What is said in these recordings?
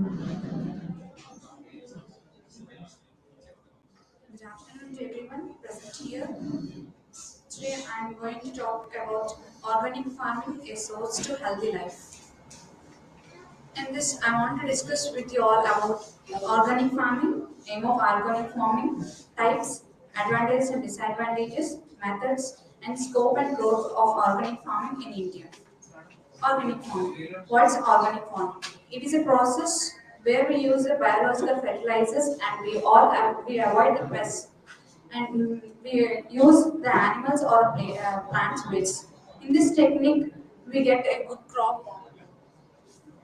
Good afternoon to everyone present here. Today I am going to talk about organic farming, a source to healthy life. In this, I want to discuss with you all about organic farming, aim of organic farming, types, advantages and disadvantages, methods, and scope and growth of organic farming in India. Organic farming. What is organic farming? It is a process where we use the biological fertilizers and we avoid the pests and we use the animals or plants waste. In this technique, we get a good crop.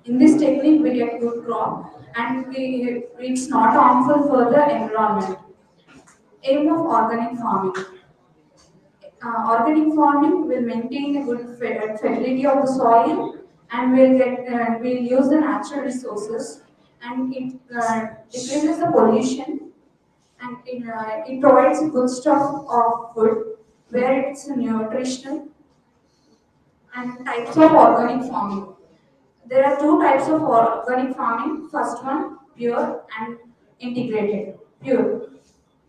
In this technique, we get good crop and it's not harmful for the environment. Aim of organic farming. Organic farming will maintain a good fertility of the soil and will use the natural resources and it decreases the pollution and it provides a good stuff of food where it's nutritional and types of organic farming. There are two types of organic farming. First one, pure and integrated. Pure,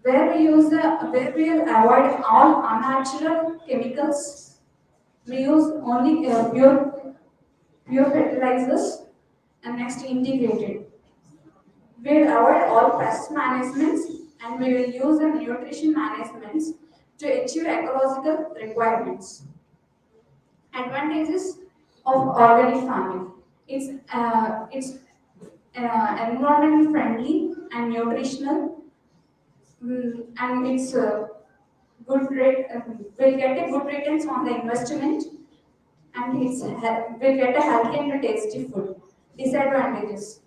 where we avoid all unnatural chemicals. We use only pure fertilizers. And next, integrated. We will avoid all pest managements and we will use the nutrition managements to achieve ecological requirements. Advantages of organic farming. It's environment friendly and nutritional, and it's good rate. Will get a good returns on the investment, and will get a healthy and tasty food. Disadvantages.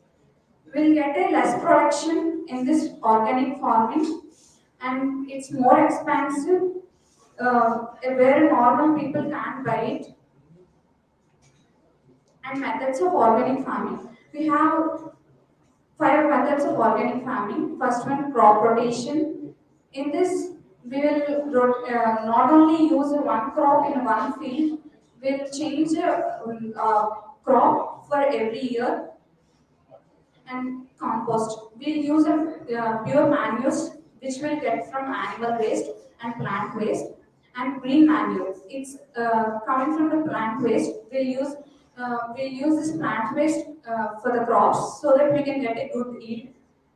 We'll get a less production in this organic farming, and it's more expensive. Where normal people can't buy it. And methods of organic farming. We have five methods of organic farming. First one, crop rotation. In this, we will not only use one crop in one field, we'll change a crop for every year. And compost. We'll use pure manures which we'll get from animal waste and plant waste and green manure. It's coming from the plant waste. We'll use this plant waste for the crops so that we can get a good yield.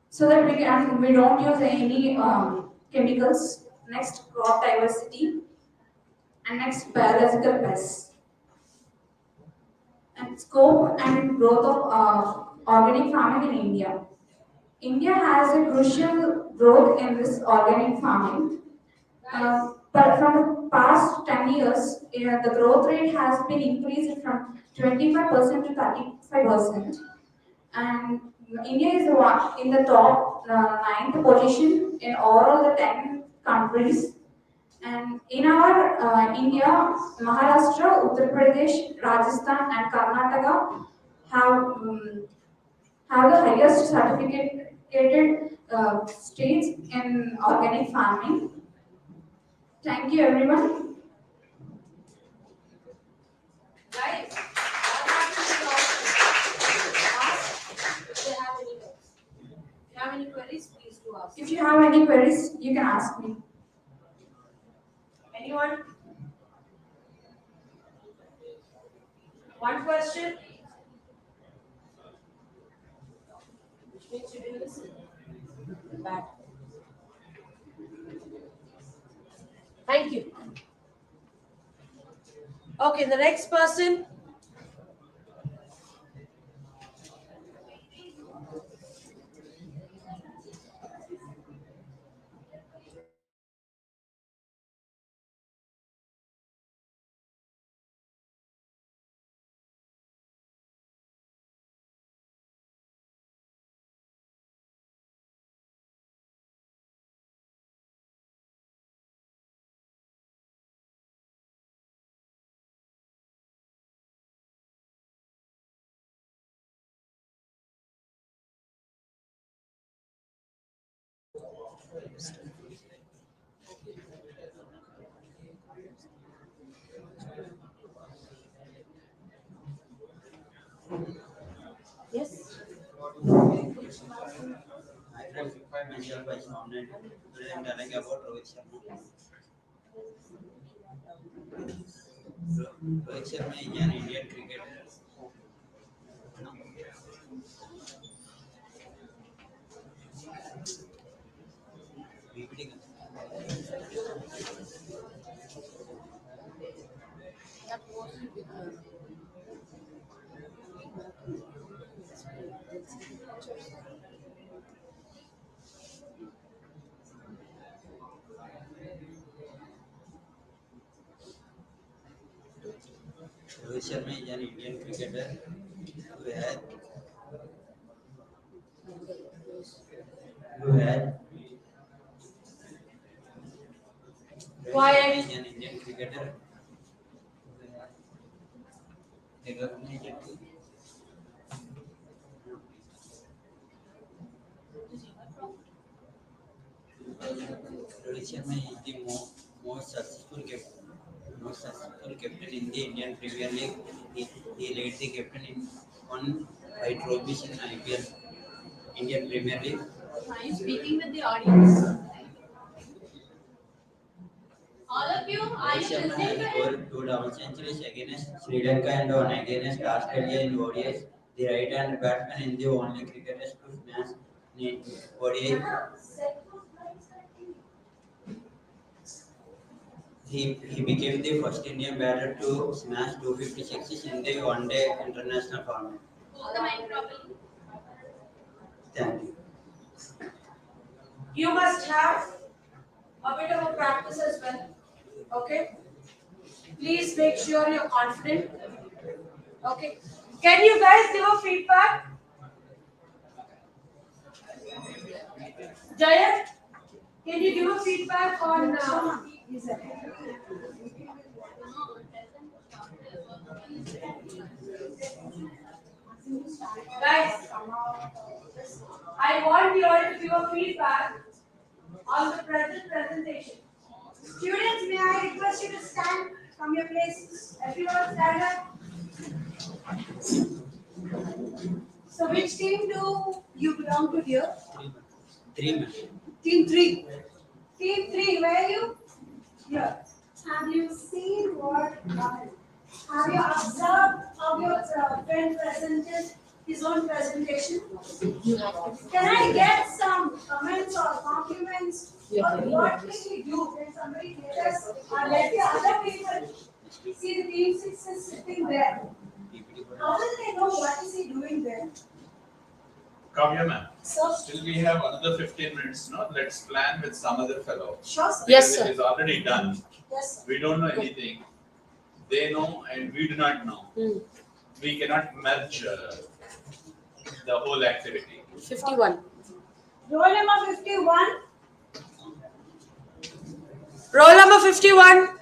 So that we don't use any chemicals. Next, crop diversity, and next, biological pests. And scope and growth of organic farming in India. India has a crucial growth in this organic farming. But from the past 10 years, the growth rate has been increased from 25% to 35%. And India is the one in the top ninth position in all the 10 countries. And in our India, Maharashtra, Uttar Pradesh, Rajasthan, and Karnataka have have the highest certificated states in organic farming. Thank you, everyone. Guys, I'm happy to ask if they have any doubts. If you have any queries, please do ask. If you have any queries, you can ask me. Anyone? One question? Which means you didn't listen. Bad. Thank you. Okay, the next person. Yes. myself as Omnet. Today I'm telling about Rohit Sharma. Rohit Sharma is an Indian cricketer. PPT Rohit Sharma is an Indian cricketer who has Quiet. is an Indian cricketer recognized. Rohit Sharma is the most successful captain in the Indian Premier League. He led the captain in one five trophies in IPL, Indian Premier League. Are you speaking with the audience? All of you, are Rohit you Sharma listening has to him? scored two double centuries against Sri Lanka and one against Australia in ODIs. The right-hand batsman is the only cricketer to smash in ODI. He became the first Indian batter to smash 256 in the one-day international format. Hold the mic properly. Thank you. You must have a bit of a practice as well. Okay? Please make sure you're confident. Okay? Can you guys give a feedback? Jayat, can you give a feedback on guys? I want you all to give a feedback on the present presentation. Students, may I request you to stand from your places? Everyone stand up. So which team do you belong to here? Three men. Team 3. Team 3, where are you? Here. Have you seen what, have you observed how your friend presented his own presentation? Can I get some comments or compliments? Or what can we do? Can somebody tell us? Or let the other people see the team 6 is sitting there. How will they know what is he doing there? Kavya ma'am, So, still we have another 15 minutes, no? Let's plan with some other fellow. sure, sir. Yes, Because sir. it is already done. Yes, sir. We don't know anything. They know and we do not know. We cannot merge the whole activity. 51. Roll number 51. Roll number 51.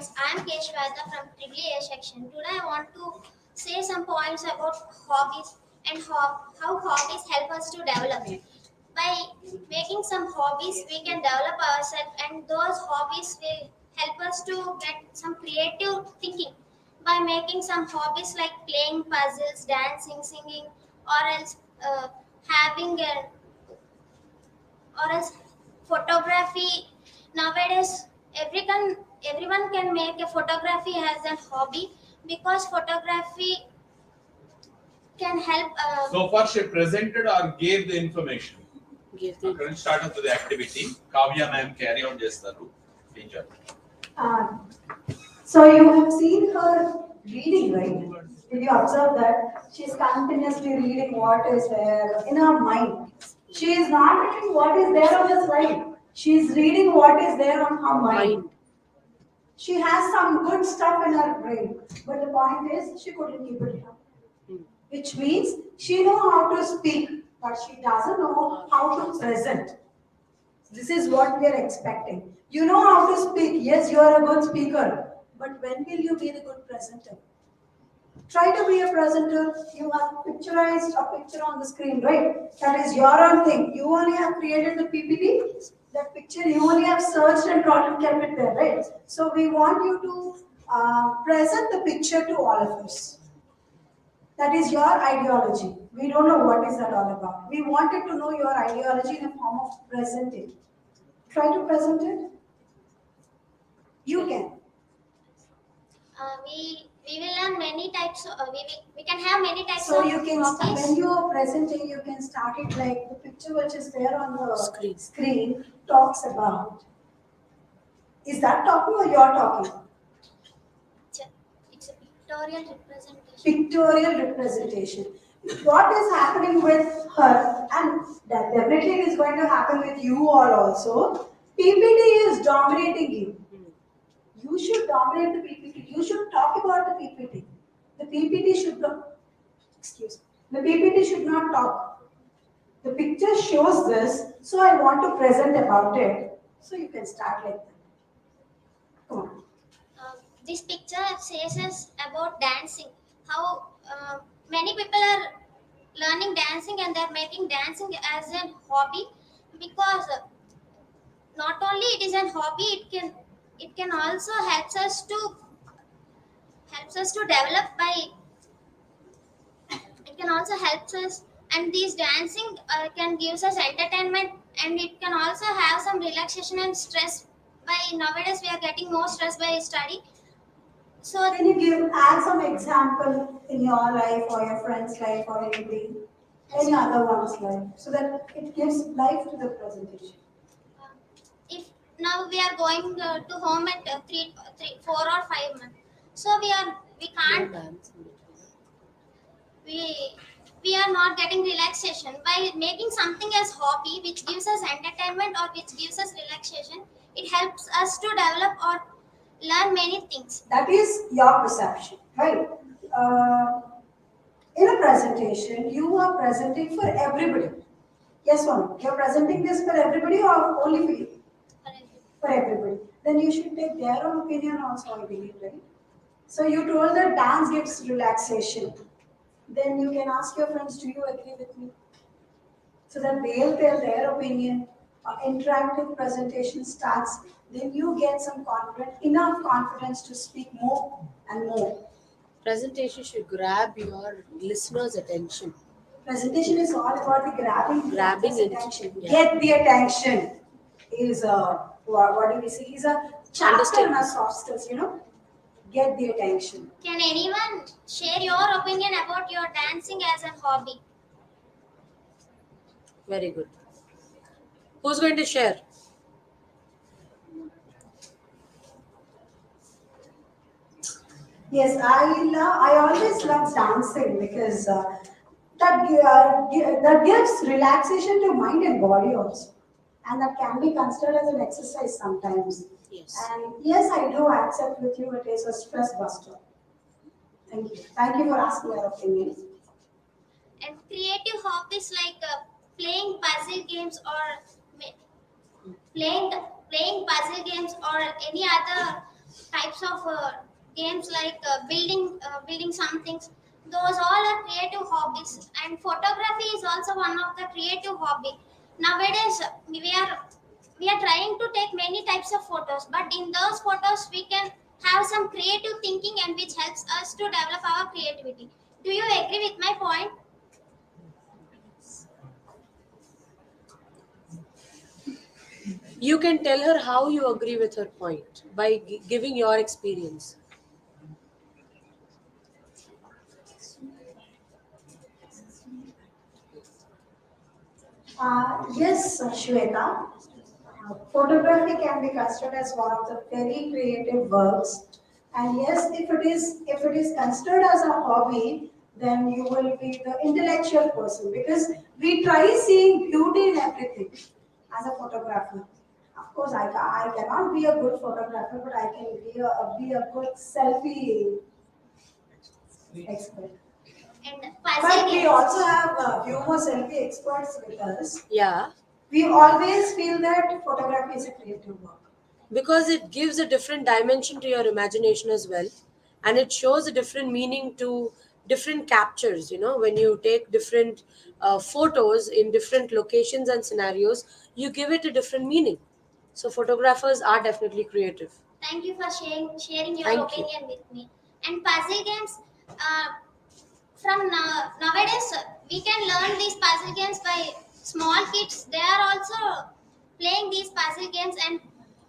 friends, I am Keshwada from EEE-A section. Today I want to say some points about hobbies and how hobbies help us to develop. By making some hobbies, we can develop ourselves, and those hobbies will help us to get some creative thinking. By making some hobbies like playing puzzles, dancing, singing, or else having a or else photography. Nowadays everyone can make a photography as a hobby because photography can help So far, she presented or gave the information. Give the Current start of the activity. Kavya ma'am carry on చేస్తారు. Teacher. Uh, so you have seen her reading, right? Did you observe that? She's continuously reading what is there in her mind. She is not reading what is there on the slide. She is reading what is there on her mind. mind. She has some good stuff in her brain, but the point is she couldn't keep it down. Which means she knows how to speak, but she doesn't know how to present. This is what we are expecting. You know how to speak. Yes, you are a good speaker. But when will you be the good presenter? Try to be a presenter. You have picturized a picture on the screen, right? That is your own thing. You only have created the PPT. That picture you only have searched and brought and kept it there, right? So we want you to present the picture to all of us. That is your ideology. We don't know what is that all about. We wanted to know your ideology in a form of presenting. Try to present it. You can. we will learn many types we can have many types So of you can hobbies. when you are presenting, you can start it like the picture which is there on the Screen. talks about. Is that talking or you're talking? It's a pictorial representation. Pictorial representation. What is happening with her, and that definitely is going to happen with you all also. PPT is dominating you. You should dominate the PPT. You should talk about the PPT. The PPT should not, excuse me. The PPT should not talk. The picture shows this, so I want to present about it. So you can start like that. Come on. This picture says us about dancing. How many people are learning dancing and they're making dancing as a hobby because not only it is a hobby, it can also helps us to develop by it can also helps us, and these dancing can gives us entertainment, and it can also have some relaxation and stress. By nowadays we are getting more stress by study, so Can you add some example in your life or your friend's life or anybody, any other one's life, so that it gives life to the presentation. if now we are going to home at 4 or 5 months, so we No can't dance in between. we we are not getting relaxation by making something as hobby which gives us entertainment or which gives us relaxation. It helps us to develop or learn many things. That is your perception, right? In a presentation, you are presenting for everybody. Yes or no? You're presenting this for everybody or only for you? For everybody. Then you should take their own opinion also, I believe, right? So you told that dance gives relaxation. Then you can ask your friends, do you agree with me? So that they'll tell their opinion. Interactive presentation starts. Then you get some enough confidence to speak more and more. Presentation should grab your listener's attention. Presentation is all about the grabbing Grabbing attention. attention, yeah. Get the attention is what do we say? Is a chapter in our soft skills. Get the attention. Can anyone share your opinion about your dancing as a hobby? Very good. Who's going to share? Yes, I always love dancing because that gives relaxation to mind and body also, and that can be considered as an exercise sometimes. Yes. And yes, I do accept with you it is a stress buster. Thank you. Thank you for asking your opinion. And creative hobbies like playing puzzle games or playing puzzle games or any other types of games like building some things. Those all are creative hobbies, and photography is also one of the creative hobby. Nowadays, we are trying to take many types of photos, but in those photos we can have some creative thinking, and which helps us to develop our creativity. Do you agree with my point? You can tell her how you agree with her point by giving your experience. Yes, Shweta. Photography can be considered as one of the very creative works. And yes, if it is considered as a hobby, then you will be the intellectual person because we try seeing beauty in everything as a photographer. Of course, I cannot be a good photographer, but I can be a good selfie expert. And puzzle But we games. also have humor selfie experts with us. Yeah, We always feel that photography is a creative work. because it gives a different dimension to your imagination as well, and it shows a different meaning to different captures. When you take different photos in different locations and scenarios, you give it a different meaning. So photographers are definitely creative. Thank you for sharing your Thank you. opinion with me. And puzzle games, uh, from nowadays, we can learn these puzzle games by small kids. They are also playing these puzzle games, and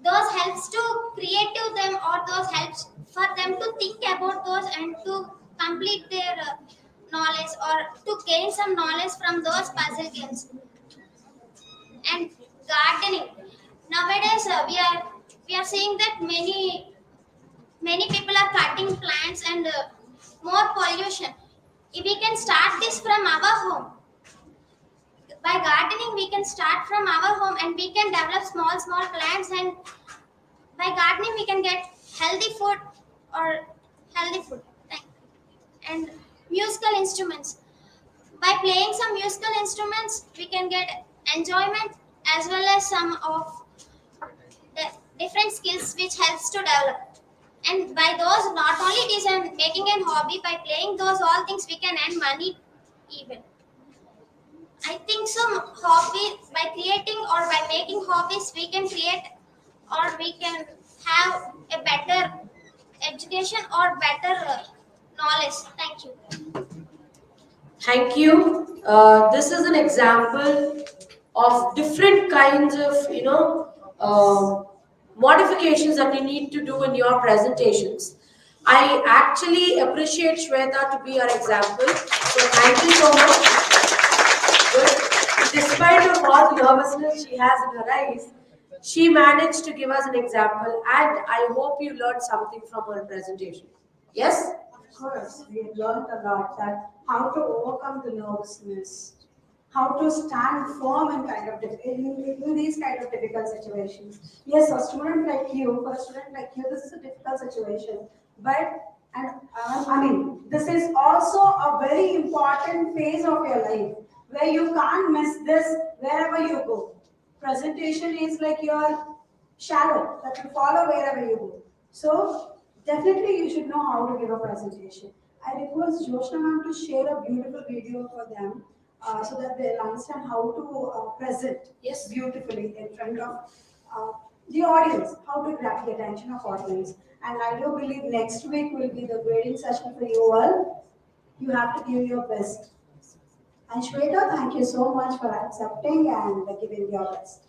those helps to creative them, or those helps for them to think about those and to complete their knowledge, or to gain some knowledge from those puzzle games. And gardening, nowadays we are seeing that many people are cutting plants, and more pollution. If we can start this from our home, by gardening we can start from our home, and we can develop small plants, and by gardening we can get healthy food, or healthy food. Thank- and musical instruments, by playing some musical instruments we can get enjoyment, as well as some of the different skills which helps to develop. And by those, not only it is making an hobby, by playing those all things we can earn money even. I think some hobby, by creating or by making hobbies we can create, or we can have a better education or better knowledge. Thank you. Thank you. This is an example of different kinds of, modifications that you need to do in your presentations. I actually appreciate Shweta to be our example. So thank you so much. Good. Despite of all the nervousness she has in her eyes, she managed to give us an example, and I hope you learned something from her presentation. Yes? Of course, we have learned a lot that how to overcome the nervousness, how to stand firm in in these kind of difficult situations. Yes, for a student like you, this is a difficult situation, but I mean, this is also a very important phase of your life where you can't miss this wherever you go. Presentation is like your shadow that will follow wherever you go. So definitely you should know how to give a presentation. I request Joshna ma'am to share a beautiful video for them so that they'll understand how to present Yes. beautifully in front of the audience, how to grab the attention of audience. And I do believe next week will be the grading session for you all. You have to give your best. And Shweta, thank you so much for accepting and giving your best.